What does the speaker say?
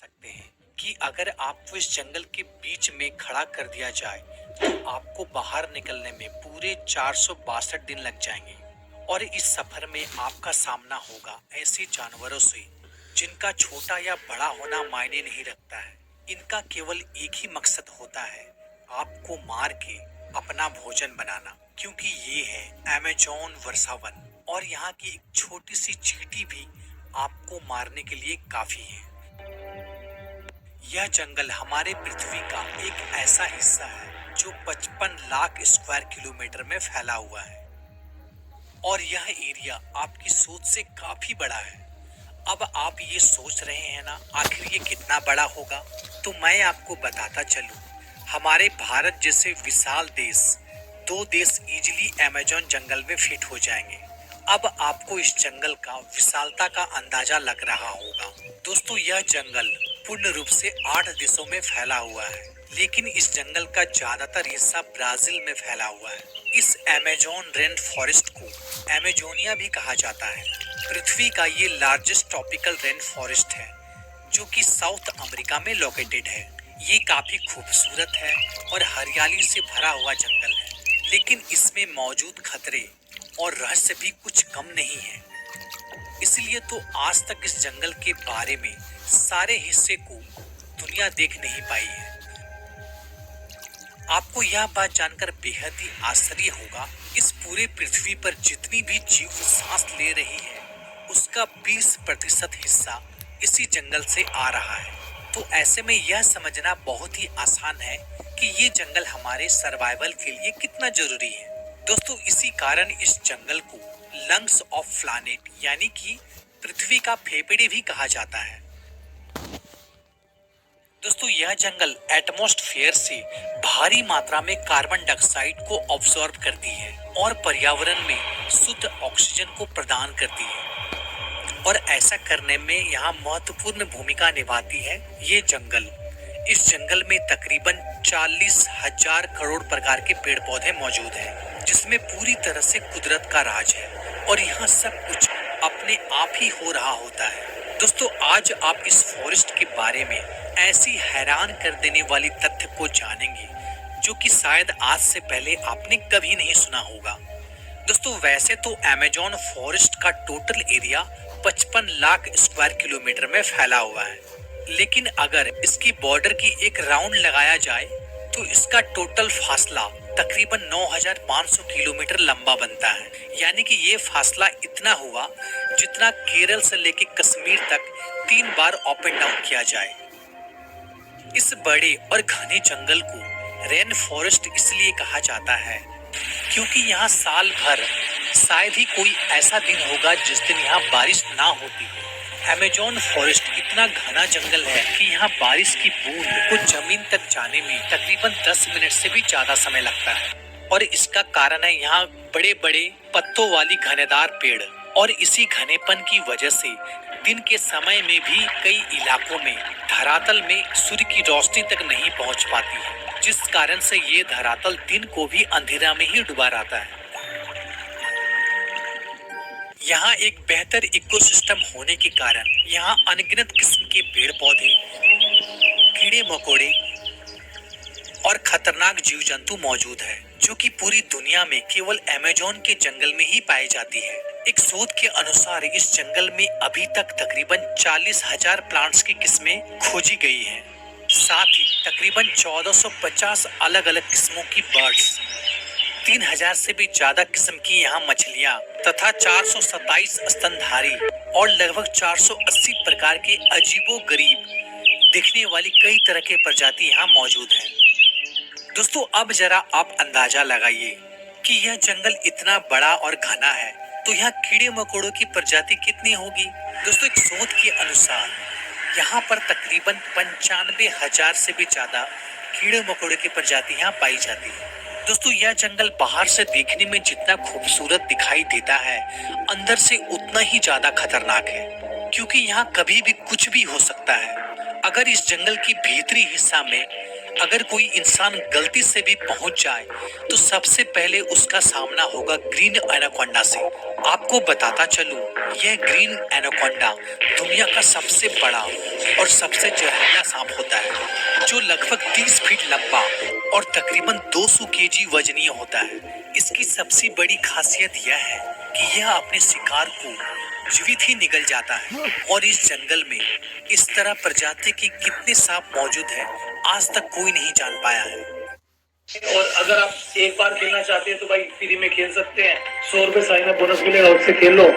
सकते हैं कि अगर आपको इस जंगल के बीच में खड़ा कर दिया जाए तो आपको बाहर निकलने में पूरे 462 दिन लग जाएंगे। और इस सफर में आपका सामना होगा ऐसे जानवरों से जिनका छोटा या बड़ा होना मायने नहीं रखता है। इनका केवल एक ही मकसद होता है, आपको मार के अपना भोजन बनाना, क्योंकि ये है अमेज़न वर्षावन और यहाँ की एक छोटी सी चींटी भी आपको मारने के लिए काफी है। यह जंगल हमारे पृथ्वी का एक ऐसा हिस्सा है जो 55 लाख स्क्वायर किलोमीटर में फैला हुआ है और यह एरिया आपकी सोच से काफी बड़ा है। अब आप ये सोच रहे हैं ना, आखिर ये कितना बड़ा होगा? तो मैं आपको बताता चलूं, हमारे भारत जैसे विशाल देश, 2 देश इजीली अमेज़न जंगल में फिट हो जाएंगे। अब आपको इस जंगल का विशालता का अंदाजा लग रहा होगा। दोस्तों, यह जंगल पूर्ण रूप से 8 देशों में फैला हुआ है, लेकिन इस जंगल का ज्यादातर हिस्सा ब्राजील में फैला हुआ है। इस अमेज़न रेन फॉरेस्ट को अमेजोनिया भी कहा जाता है। पृथ्वी का ये लार्जेस्ट ट्रॉपिकल रेन फॉरेस्ट है जो कि साउथ अमेरिका में लोकेटेड है। ये काफी खूबसूरत है और हरियाली से भरा हुआ जंगल है, लेकिन इसमें मौजूद खतरे और रहस्य भी कुछ कम नहीं है। इसलिए तो आज तक इस जंगल के बारे में सारे हिस्से को दुनिया देख नहीं पाई है। आपको यह बात जानकर बेहद ही आश्चर्य होगा, इस पूरे पृथ्वी पर जितनी भी जीव सांस ले रही है उसका 20% हिस्सा इसी जंगल से आ रहा है। तो ऐसे में यह समझना बहुत ही आसान है कि ये जंगल हमारे सर्वाइवल के लिए कितना जरूरी है। दोस्तों, इसी कारण इस जंगल को लंग्स ऑफ प्लैनेट यानी कि पृथ्वी का फेफड़े भी कहा जाता है। दोस्तों, यह जंगल एटमॉस्फेयर से भारी मात्रा में कार्बन डाइऑक्साइड को ऑब्जॉर्ब करती है और पर्यावरण में शुद्ध ऑक्सीजन को प्रदान करती है। और ऐसा करने में यहाँ महत्वपूर्ण भूमिका निभाती है ये जंगल। इस जंगल में तकरीबन 40,000 करोड़ प्रकार के पेड़ पौधे मौजूद हैं, जिसमें पूरी तरह से कुदरत का राज है और यहाँ सब कुछ अपने आप ही हो रहा होता है। दोस्तों, आज आप इस फॉरेस्ट के बारे में ऐसी हैरान कर देने वाली तथ्य को जानेंगे जो कि शायद आज से पहले आपने कभी नहीं सुना होगा। दोस्तों, वैसे तो अमेज़न फॉरेस्ट का total area 55 lakh square kilometre में फैला हुआ है, लेकिन अगर इसकी बॉर्डर की एक राउंड लगाया जाए तो इसका टोटल फासला तकरीबन 9,500 किलोमीटर लंबा बनता है। यानी कि ये फासला इतना हुआ जितना केरल से लेकर कश्मीर तक 3 बार अप एंड डाउन किया जाए। इस बड़े और घने जंगल को रेन फॉरेस्ट इसलिए कहा जाता है क्योंकि यहाँ साल भर शायद ही कोई ऐसा दिन होगा जिस दिन यहाँ बारिश ना होती हो। अमेज़न फॉरेस्ट इतना घना जंगल है कि यहाँ बारिश की बूंद को जमीन तक जाने में तकरीबन 10 मिनट से भी ज्यादा समय लगता है। और इसका कारण है यहाँ बड़े बड़े पत्तों वाली घनेदार पेड़, और इसी घनेपन की वजह से दिन के समय में भी कई इलाकों में धरातल में सूर्य की रोशनी तक नहीं पहुँच पाती है, जिस कारण से ये धरातल दिन को भी अंधेरा में ही डुबा रहता है। यहाँ एक बेहतर इकोसिस्टम होने के कारण यहाँ अनगिनत किस्म के पेड़ पौधे, कीड़े मकोड़े और खतरनाक जीव जंतु मौजूद है जो कि पूरी दुनिया में केवल अमेज़न के जंगल में ही पाई जाती है। एक शोध के अनुसार इस जंगल में अभी तक तकरीबन 40,000 प्लांट्स की किस्में खोजी गई हैं। साथ ही तकरीबन 1450 अलग अलग किस्मों की बर्ड्स, 3,000 से भी ज्यादा किस्म की यहाँ मछलियाँ तथा 427 स्तनधारी और लगभग 480 प्रकार के अजीबो गरीब दिखने वाली कई तरह के प्रजाति यहाँ मौजूद हैं। दोस्तों, अब जरा आप अंदाजा लगाइए कि यह जंगल इतना बड़ा और घना है तो यहाँ कीड़े मकोड़ों की प्रजाति कितनी होगी। दोस्तों, एक शोध के अनुसार यहाँ पर तकरीबन 95,000 से भी ज्यादा कीड़े मकोड़े की प्रजाति यहाँ पाई जाती है। दोस्तों, यह जंगल बाहर से देखने में जितना खूबसूरत दिखाई देता है, अंदर से उतना ही ज्यादा खतरनाक है, क्योंकि यहाँ कभी भी कुछ भी हो सकता है। अगर इस जंगल की भीतरी हिस्सा में अगर कोई इंसान गलती से भी पहुंच जाए तो सबसे पहले उसका सामना होगा ग्रीन एनाकोंडा से। आपको बताता चलूं, यह ग्रीन एनाकोंडा दुनिया का सबसे बड़ा और सबसे जहरीला सांप होता है, जो लगभग 30 फीट लंबा और तकरीबन 200 केजी वजनीय होता है। इसकी सबसे बड़ी खासियत यह है कि यह अपने शिकार को जीवित ही निगल जाता है और इस जंगल में इस तरह प्रजाति के कितने सांप मौजूद हैं, आज तक कोई नहीं जान पाया है। और अगर आप एक बार खेलना चाहते हैं तो भाई फ्री में खेल सकते हैं। 100 रुपए साइन अप बोनस मिलेगा, उससे खेल लो।